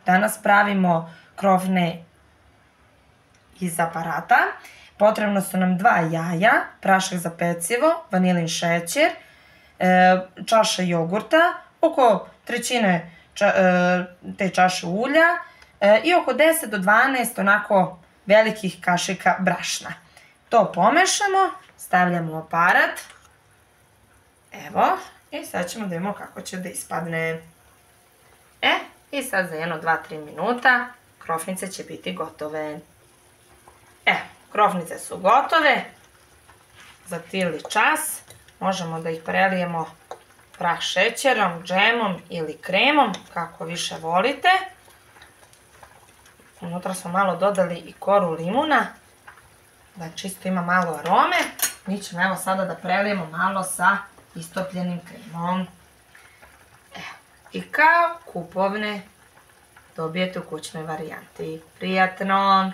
Danas pravimo krofne iz aparata. Potrebno su nam 2 jaja, prašak za pecivo, vanilin šećer, čaša jogurta, oko 1/3 te čaše ulja i oko 10 do 12 onako velikih kašika brašna. To pomešamo, stavljamo u aparat. Evo, i sad ćemo da vidimo kako će da ispadne. I sad za jedno 2-3 minuta krofnice će biti gotove. Krofnice su gotove. Za tili čas možemo da ih prelijemo prah šećerom, džemom ili kremom, kako više volite. Unutra smo malo dodali i koru limuna, da čisto ima malo arome. Mi ćemo evo sada da prelijemo malo sa istopljenim kremom. I kao kupovne dobijete u kućnoj varijanti. Prijatno!